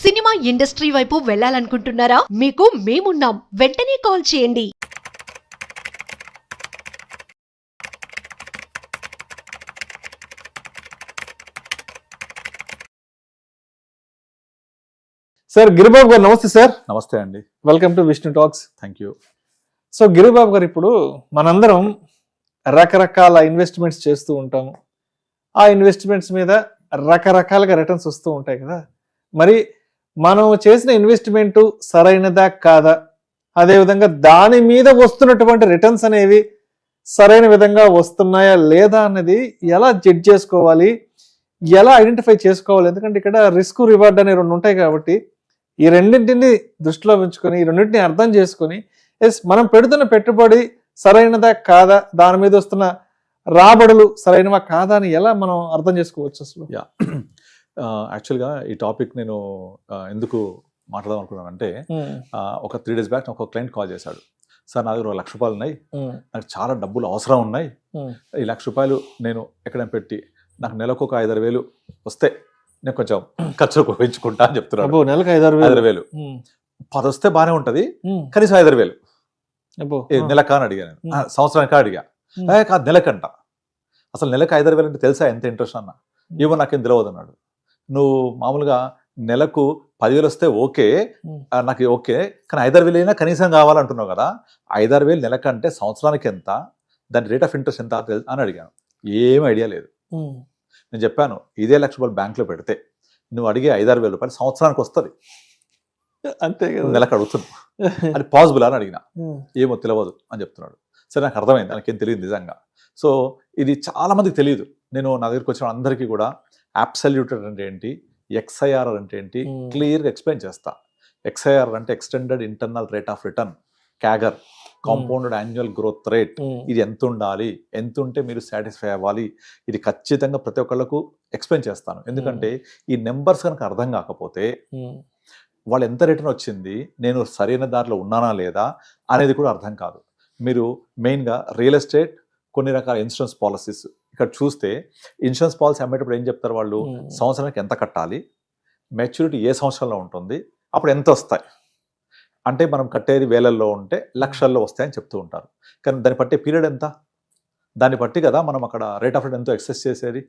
Cinema industry వైపు వెళ్ళాలనుకుంటున్నారా? మీకు మేమున్నాం. వెంటనే కాల్ చేయండి. సార్ గిరిబాబు గారు నమస్తే సార్. నమస్తే అండి. Welcome to Vishnu talks. Thank you. So Giribabu గారు, ఇప్పుడు మనందరం రకరకాల ఇన్వెస్ట్మెంట్స్ చేస్తూ ఉంటాము. ఆ ఇన్వెస్ట్మెంట్స్ మీద రకరకాలుగా రిటర్న్స్ వస్తూ ఉంటాయి కదా. మరి మనం చేసిన ఇన్వెస్ట్మెంట్ సరైనదా కాదా, అదేవిధంగా దాని మీద వస్తున్నటువంటి రిటర్న్స్ అనేవి సరైన విధంగా వస్తున్నాయా లేదా అన్నది ఎలా జడ్జ్ చేసుకోవాలి, ఎలా ఐడెంటిఫై చేసుకోవాలి? ఎందుకంటే ఇక్కడ రిస్క్ రివార్డ్ అనే రెండు ఉంటాయి కాబట్టి ఈ రెండింటిని దృష్టిలో ఉంచుకొని, ఈ రెండింటిని అర్థం చేసుకొని, మనం పెడుతున్న పెట్టుబడి సరైనదా కాదా, దాని మీద వస్తున్న రాబడులు సరైనవా కాదా అని ఎలా మనం అర్థం చేసుకోవచ్చు అసలు? యాక్చువల్గా ఈ టాపిక్ నేను ఎందుకు మాట్లాడదాం అనుకున్నానంటే, ఒక 3 days బ్యాక్ ఒక క్లయింట్ కాల్ చేశాడు. సార్ నా దగ్గర ₹1,00,000 ఉన్నాయి, నాకు చాలా డబ్బులు అవసరం ఉన్నాయి, ఈ ₹1,00,000 నేను ఎక్కడైనా పెట్టి నాకు నెలకు ఒక 5-6 వేలు వస్తే నేను కొంచెం ఖర్చు పెంచుకుంటా అని చెప్తున్నాను. నెలకు 5-6 వేలు 10 వస్తే బాగానే ఉంటది, కనీసం 5-6 వేలు నెలకా అని అడిగాను. సంవత్సరానికి అడిగా, కాదు నెలకంట. అసలు నెలకు 5-6 వేలు అంటే తెలుసా ఎంత ఇంట్రెస్ట్ అన్న? ఏమో నాకేం తెలియదు అన్నాడు. నువ్వు మామూలుగా నెలకు 10,000 వస్తే ఓకే, నాకు ఓకే, కానీ 5-6 వేలు అయినా కనీసం కావాలంటున్నావు కదా, 5-6 వేలు నెలకంటే సంవత్సరానికి ఎంత, దాని రేట్ ఆఫ్ ఇంట్రెస్ట్ ఎంత అని అడిగాను. ఏం ఐడియా లేదు. నేను చెప్పాను, ఇదే ₹1,00,000 బ్యాంకులో పెడితే నువ్వు అడిగే 5-6 వేల రూపాయలు సంవత్సరానికి వస్తుంది, అంతే కదా, నెలకు అడుగుతున్నావు, అది పాసిబుల్ అని అడిగిన. ఏమో తెలియదు అని చెప్తున్నాడు. సరే, నాకు అర్థమైంది, నాకేం తెలియదు నిజంగా. సో ఇది చాలా మందికి తెలియదు. నేను నా దగ్గరికి వచ్చిన అందరికీ కూడా అబ్సల్యూట్ అంటే ఏంటి, XIRR అంటే ఏంటి క్లియర్గా ఎక్స్ప్లెయిన్ చేస్తా. XIRR అంటే extended internal rate of return, CAGR, compounded annual growth rate. ఇది ఎంత ఉండాలి, ఎంత ఉంటే మీరు సాటిస్ఫై అవ్వాలి, ఇది ఖచ్చితంగా ప్రతి ఒక్కళ్ళకు ఎక్స్ప్లెయిన్ చేస్తాను. ఎందుకంటే ఈ నెంబర్స్ కనుక అర్థం కాకపోతే వాళ్ళు ఎంత రిటర్న్ వచ్చింది, నేను సరైన దారిలో ఉన్నానా లేదా అనేది కూడా అర్థం కాదు. మీరు మెయిన్గా రియల్ ఎస్టేట్, కొన్ని రకాల ఇన్సూరెన్స్ పాలసీస్ ఇక్కడ చూస్తే, ఇన్సూరెన్స్ పాలసీ అమ్మేటప్పుడు ఏం చెప్తారు వాళ్ళు, సంవత్సరానికి ఎంత కట్టాలి, మెచ్యూరిటీ ఏ సంవత్సరంలో ఉంటుంది, అప్పుడు ఎంత వస్తాయి అంటే మనం కట్టేది వేలల్లో ఉంటే లక్షల్లో వస్తాయని చెప్తూ ఉంటారు. కానీ దాన్ని పట్టే పీరియడ్ ఎంత, దాన్ని బట్టి కదా మనం అక్కడ రేట్ ఆఫ్ రిటర్న్ ఎంతో ఎక్సెస్ చేసేది.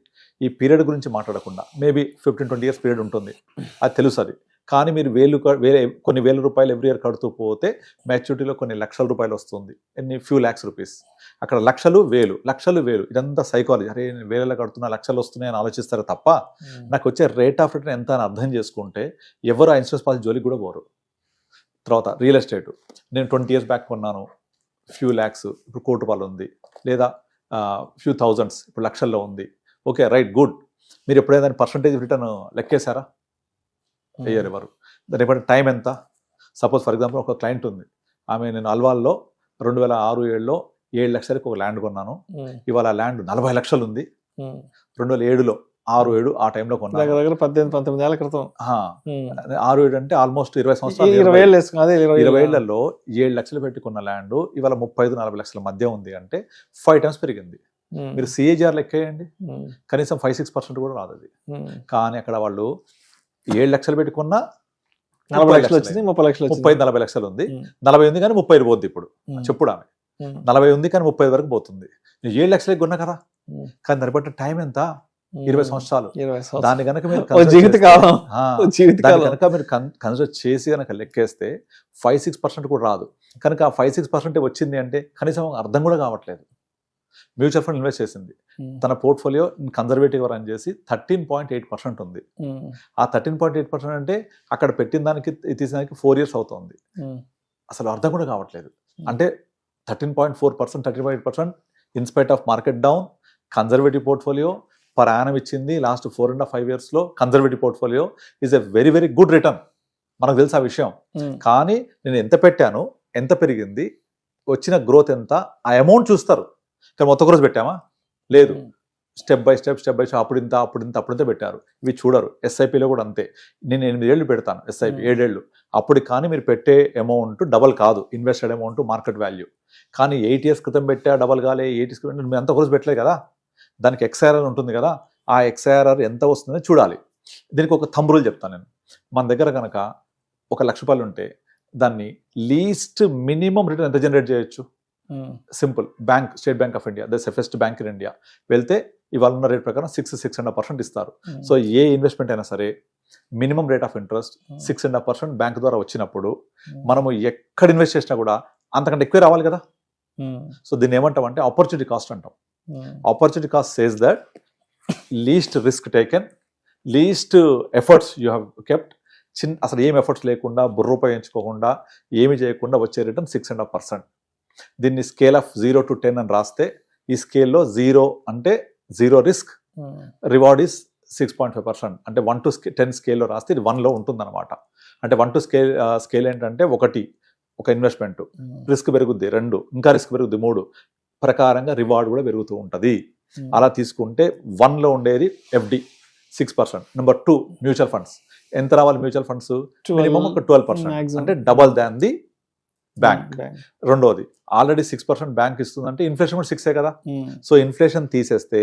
ఈ పీరియడ్ గురించి మాట్లాడకుండా మేబీ 15-20 years పీరియడ్ ఉంటుంది, అది తెలుసు. అది కానీ మీరు కొన్ని వేల రూపాయలు ఎవ్రీ ఇయర్ కడుతూ పోతే మెచ్యూరిటీలో కొన్ని లక్షల రూపాయలు వస్తుంది, ఫ్యూ lakhs rupees. అక్కడ లక్షలు వేలు ఇదంతా సైకాలజీ. అరే నేను వేలలో కడుతున్నా లక్షలు వస్తున్నాయి అని ఆలోచిస్తారు తప్ప, నాకు వచ్చే రేట్ ఆఫ్ రిటర్న్ ఎంత అని అర్థం చేసుకుంటే ఎవరు ఆ ఇన్సూరెన్స్ పాలసీ జోలికి కూడా పోరు. తర్వాత రియల్ ఎస్టేట్, నేను 20 years బ్యాక్ కొన్నాను, ఫ్యూ lakhs, ఇప్పుడు ₹1,00,000 ఉంది, లేదా ఫ్యూ thousands ఇప్పుడు లక్షల్లో ఉంది. Okay, right, good. మీరు ఎప్పుడైనా దాని పర్సంటేజ్ రిటర్న్ లెక్కేశారా? వేయరు ఎవరు. దాని ఎప్పుడు టైం ఎంత? సపోజ్ ఫర్ ఎగ్జాంపుల్ ఒక క్లయింట్ ఉంది, ఆమె నేను అల్వాల్లో 2006-7లో 7 లక్షలకి ఒక ల్యాండ్ కొన్నాను, ఇవాళ ఆ ల్యాండ్ 40 లక్షలు ఉంది. 2007లో 6-7 ఆ టైంలో కొన్నాను, 18-19 ఏళ్ల క్రితం. 6-7 అంటే ఆల్మోస్ట్ 20 సంవత్సరాలు. 20 ఏళ్లలో 7 లక్షలు పెట్టి కొన్న ల్యాండ్ ఇవాళ 35-40 లక్షల మధ్య ఉంది అంటే 5 times పెరిగింది. మీరు CAGR లెక్కేయండి, కనీసం 5-6% కూడా రాదు అది. కానీ అక్కడ వాళ్ళు 7 లక్షలు పెట్టుకున్న 40 లక్షలు వచ్చింది, 30-40 లక్షలు ఉంది. 40 ఉంది కానీ 30 పోద్ది. ఇప్పుడు చెప్పుడు ఆమె 40 ఉంది కానీ 30 వరకు పోతుంది. 7 లక్షలకి కొన్నా కదా, కానీ దాన్ని బట్టి టైం ఎంత, 20 సంవత్సరాలు. దాన్ని కనుక మీరు కన్సిడర్ చేసి కనుక లెక్కేస్తే 5-6% కూడా రాదు. కనుక ఆ 5-6% వచ్చింది అంటే కనీసం అర్థం కూడా కావట్లేదు. మ్యూచువల్ ఫండ్ ఇన్వెస్ట్ చేసింది, తన పోర్ట్ఫోలియో కన్జర్వేటివ్ రన్ చేసి 13.8% ఉంది. ఆ 13.8% అంటే అక్కడ పెట్టిన దానికి తీసినానికి 4 years అవుతుంది. అసలు అర్థం కూడా కావట్లేదు. అంటే 13.4%, 13.8% in spite of market down, conservative portfolio per annum ఇచ్చింది. లాస్ట్ 4.5 yearsలో conservative portfolio is a very very good return. మనకు తెలుసు ఆ విషయం. కానీ నేను ఎంత పెట్టాను, ఎంత పెరిగింది, వచ్చిన గ్రోత్ ఎంత, ఆ అమౌంట్ చూస్తారు. కానీ మొత్తం రోజు పెట్టామా? లేదు. స్టెప్ బై స్టెప్ అప్పుడింత పెట్టారు. ఇవి చూడరు. SIPలో కూడా అంతే. నేను 8 ఏళ్ళు పెడతాను SIP, 7 ఏళ్ళు. అప్పుడు కానీ మీరు పెట్టే అమౌంట్ డబల్ కాదు, ఇన్వెస్టెడ్ అమౌంట్ మార్కెట్ వాల్యూ. కానీ 8 years క్రితం పెట్టా డబల్ కాలే, 8 years క్రితం మీరు అంత రోజు పెట్టలేదు కదా, దానికి XIRR ఉంటుంది కదా, ఆ XIRR ఎంత వస్తుందో చూడాలి. దీనికి ఒక థంబ్ రూల్ చెప్తాను నేను. మన దగ్గర కనుక ₹1,00,000 ఉంటే దాన్ని లీస్ట్ మినిమం రిటర్న్ ఎంత జనరేట్ చేయొచ్చు? Simple, bank, state bank of India, the safest bank in India వెళ్తే ఇవాళ ఉన్న రేట్ ప్రకారం 6.5% ఇస్తారు. సో ఏ ఇన్వెస్ట్మెంట్ అయినా సరే minimum rate of interest 6.5% bank ద్వారా వచ్చినప్పుడు మనము ఎక్కడ ఇన్వెస్ట్ చేసినా కూడా అంతకంటే ఎక్కువ రావాలి కదా. సో దీన్ని ఏమంటాం అంటే ఆపర్చునిటీ కాస్ట్ అంటాం. Opportunity cost says that least risk taken, least efforts you have kept, అసలు ఏం ఎఫర్ట్స్ లేకుండా, బుర్ర ఉపయోగించుకోకుండా, ఏమి చేయకుండా వచ్చే రిటర్న్ 6.5%. దీన్ని స్కేల్ ఆఫ్ 0 to 10 అని రాస్తే ఈ స్కేల్లో 0 అంటే 0 రిస్క్, రివార్డ్ ఈస్ 6.5%. అంటే 1 to 10 స్కేల్లో రాస్తే ఇది 1లో ఉంటుంది అనమాట. అంటే 1 to స్కేల్ ఏంటంటే 1 ఒక ఇన్వెస్ట్మెంట్, రిస్క్ పెరుగుద్ది 2, ఇంకా రిస్క్ పెరుగుద్ది 3 ప్రకారంగా రివార్డ్ కూడా పెరుగుతూ ఉంటుంది. అలా తీసుకుంటే 1లో ఉండేది FD 6%. Number 2 mutual funds. ఎంత రావాలి మ్యూచువల్ ఫండ్స్? మినిమం ఒక 12%, అంటే డబల్ దాన్ ది బ్యాంక్. రెండోది ఆల్రెడీ 6% బ్యాంక్ ఇస్తుందంటే ఇన్ఫ్లేషన్ కూడా 6 కదా. సో ఇన్ఫ్లేషన్ తీసేస్తే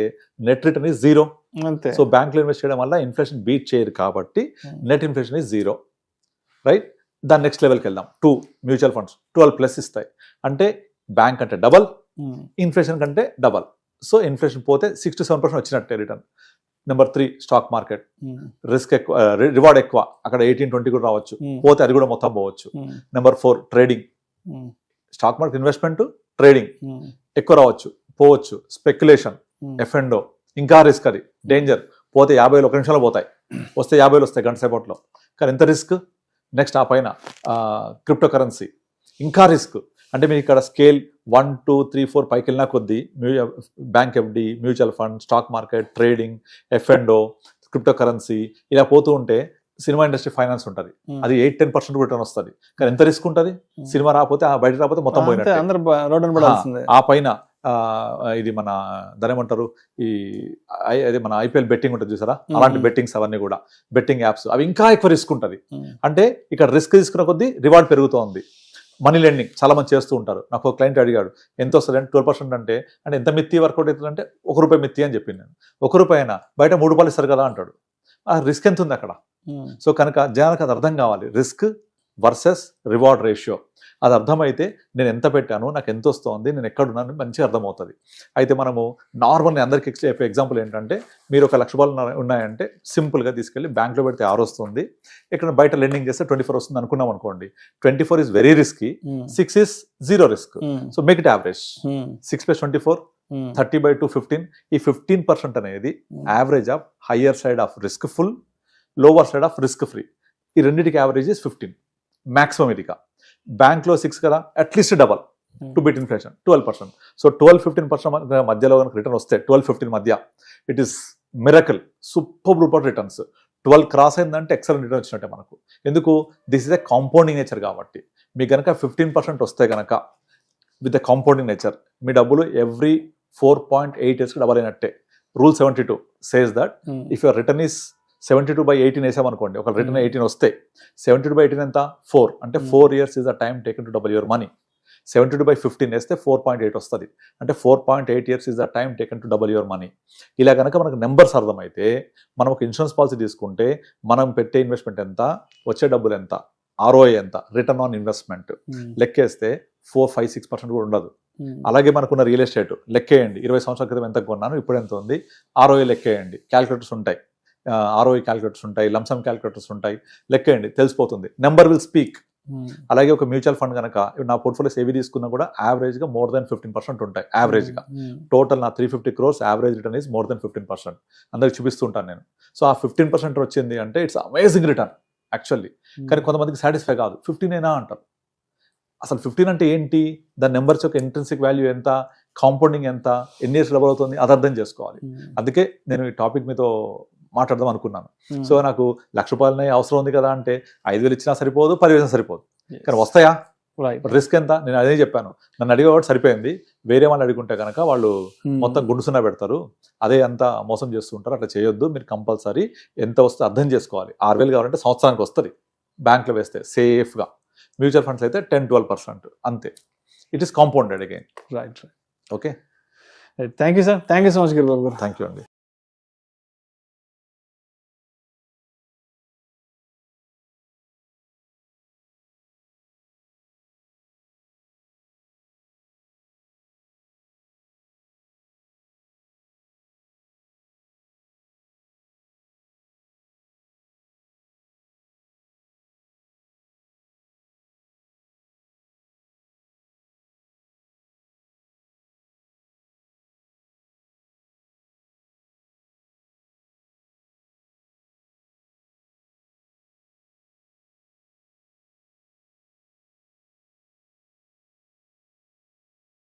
net return is 0. So bank లో ఇన్వెస్ట్ చేయడం వల్ల ఇన్ఫ్లేషన్ బీట్ చేయరు కాబట్టి నెట్ ఇన్ఫ్లేషన్ ఇస్ 0, రైట్. దాని నెక్స్ట్ లెవెల్కి వెళ్దాం. 2 మ్యూచువల్ ఫండ్స్ 12+ ఇస్తాయి, అంటే బ్యాంక్ అంటే డబల్, ఇన్ఫ్లేషన్ కంటే డబల్. సో ఇన్ఫ్లేషన్ పోతే 6 to 7% వచ్చినట్టే return. Number 3 stock market. Risk ఎక్కువ, రివార్డ్ ఎక్కువ, అక్కడ 18-20 కూడా రావచ్చు, పోతే అది కూడా మొత్తం పోవచ్చు. Number 4 trading. Stock market investment, trading ఎక్కువ రావచ్చు, పోవచ్చు. స్పెక్యులేషన్, F&O ఇంకా రిస్క్, అది డేంజర్. పోతే 50 1 నిమిషంలో పోతాయి, వస్తే 50 వస్తాయి గంట సేపట్లో, కానీ ఎంత రిస్క్. నెక్స్ట్ ఆ పైన క్రిప్టో కరెన్సీ, ఇంకా రిస్క్. అంటే మీరు ఇక్కడ స్కేల్ 1, 2, 3, 4 పైకి వెళ్ళినా కొద్దీ bank FD, mutual fund, stock market, trading, F&O, crypto currency ఇలా పోతూ ఉంటే సినిమా ఇండస్ట్రీ ఫైనాన్స్ ఉంటుంది, అది 8-10% రిటర్న్ వస్తుంది. కానీ ఎంత రిస్క్ ఉంటుంది? సినిమా రాకపోతే, బయట రాకపోతే మొత్తం పోయినట్టు. ఆ పైన ఇది మన దాని ఏమంటారు, అదే మన IPL బెట్టింగ్ ఉంటుంది చూసారా, అలాంటి బెట్టింగ్స్ అవన్నీ కూడా బెట్టింగ్ యాప్స్, అవి ఇంకా ఎక్కువ రిస్క్ ఉంటుంది. అంటే ఇక్కడ రిస్క్ తీసుకున్న కొద్దీ రివార్డ్ పెరుగుతోంది. మనీ లెండింగ్ చాలా మంది చేస్తూ ఉంటారు. నాకు ఒక క్లయింట్ అడిగాడు ఎంత వస్తుంది అంటే 12% అంటే ఎంత మిత్తి వర్కౌట్ అవుతుందంటే ₹1 మిత్తి అని చెప్పింది నేను. ₹1 అయినా బయట ₹3 ఇస్తారు కదా అంటాడు. ఆ రిస్క్ ఎంత ఉంది అక్కడ? సో కనుక జనానికి అది అర్థం కావాలి, రిస్క్ వర్సెస్ రివార్డ్ రేషియో. అది అర్థమైతే నేను ఎంత పెట్టాను, నాకు ఎంత వస్తుంది, నేను ఎక్కడున్నాను మంచిగా అర్థమవుతుంది. అయితే మనము నార్మల్గా అందరికి చెప్పే ఎగ్జాంపుల్ ఏంటంటే, మీరు ₹1,00,000 ఉన్నాయంటే సింపుల్గా తీసుకెళ్ళి బ్యాంక్లో పెడితే 6 వస్తుంది, ఇక్కడ బయట లెండింగ్ చేస్తే 24 వస్తుంది అనుకున్నాం అనుకోండి. 24 is very risky, 6 is 0 risk. So make it average. 6 + 24 30/2 15. ఈ 15% అనేది average of higher side of risk full, lower side of risk free. ఈ రెండింటికి యావరేజ్ ఇస్ 15 మ్యాక్సిమం. ఇదిగా బ్యాంక్లో 6 కదా, at least double two bit inflation 12%. So 12-15% మధ్యలో కనుక రిటర్న్ వస్తే 12-15 మధ్య, it is miracle, super returns. 12 cross అయిందంటే ఎక్సలెంట్ రిటర్న్ వచ్చినట్టే మనకు. ఎందుకు? This is a compounding nature కాబట్టి. మీకు కనుక 15% వస్తే కనుక విత్ ఎ కాంపౌండింగ్ నేచర్, మీ డబ్బులు ఎవ్రీ 4.8 yearsకి డబల్ అయినట్టే. Rule 72 says that if your return is 72/18 వేసామనుకోండి, ఒక రిటర్న్ 18 వస్తే 72/18 ఎంత? 4. అంటే 4 years is the time taken to double your money. 72/15 వేస్తే 4.8 వస్తుంది, అంటే 4.8 years is the time taken to double your money. ఇలా కనుక మనకు నెంబర్స్ అర్థమైతే, మనం ఒక ఇన్సూరెన్స్ పాలసీ తీసుకుంటే మనం పెట్టే ఇన్వెస్ట్మెంట్ ఎంత, వచ్చే డబ్బులు ఎంత, ROI ఎంత, రిటర్న్ ఆన్ ఇన్వెస్ట్మెంట్ లెక్కేస్తే 4-5-6% కూడా ఉండదు. అలాగే మనకున్న రియల్ ఎస్టేట్ లెక్కేయండి, 20 సంవత్సరాల క్రితం ఎంత కొన్నాను, ఇప్పుడు ఎంత ఉంది, ROI లెక్కేయండి. క్యాలిక్యులేటర్స్ ఉంటాయి, ROI క్యాలిక్యులేటర్స్ ఉంటాయి, లంసమ్ క్యాలిక్యులేటర్స్ ఉంటాయి, లెక్కేయండి, తెలిసిపోతుంది. Number will speak. అలాగే ఒక మ్యూచువల్ ఫండ్ కనుక నా పోర్ట్ఫోలియోస్ ఏవి తీసుకున్నా కూడా యావరేజ్ గా more than 15% ఉంటాయి. యావరేజ్ గా టోటల్ నా 350 crores average return is more than 15%. అందరికి చూపిస్తుంటాను నేను. సో ఆ 15% వచ్చింది అంటే ఇట్స్ అమేజింగ్ రిటర్న్ యాక్చువల్లీ. కానీ కొంతమందికి సాటిస్ఫై కాదు, 15 అయినా అంటారు. అసలు 15 అంటే ఏంటి, దాని నెంబర్స్ యొక్క ఇంట్రెన్సిక్ వాల్యూ ఎంత, కాంపౌండింగ్ ఎంత, ఎన్ని ఇయర్స్ డబల్ అవుతుంది, అది అర్థం చేసుకోవాలి. అందుకే నేను ఈ టాపిక్ మీతో మాట్లాడదాం అనుకున్నాను. సో నాకు ₹1,00,000 అవసరం ఉంది కదా అంటే 5,000 ఇచ్చినా సరిపోదు, 10,000 సరిపోదు, కానీ వస్తాయా? రిస్క్ ఎంత? నేను అదే చెప్పాను. నన్ను అడిగేవాడు సరిపోయింది, వేరే వాళ్ళు అడుగుంటే కనుక వాళ్ళు మొత్తం గుండుసున్నా పెడతారు, అదే అంతా మోసం చేస్తుంటారు. అట్లా చేయొద్దు. మీరు కంపల్సరీ ఎంత వస్తే అర్థం చేసుకోవాలి. 6,000 కావాలంటే సంవత్సరానికి వస్తుంది బ్యాంక్లో వేస్తే సేఫ్గా. మ్యూచువల్ ఫండ్స్ అయితే 10-12% అంతే. It is compounded again. Right. Okay, thank you sir. Thank you so much Giribabu గారు. థ్యాంక్ యూ అండి.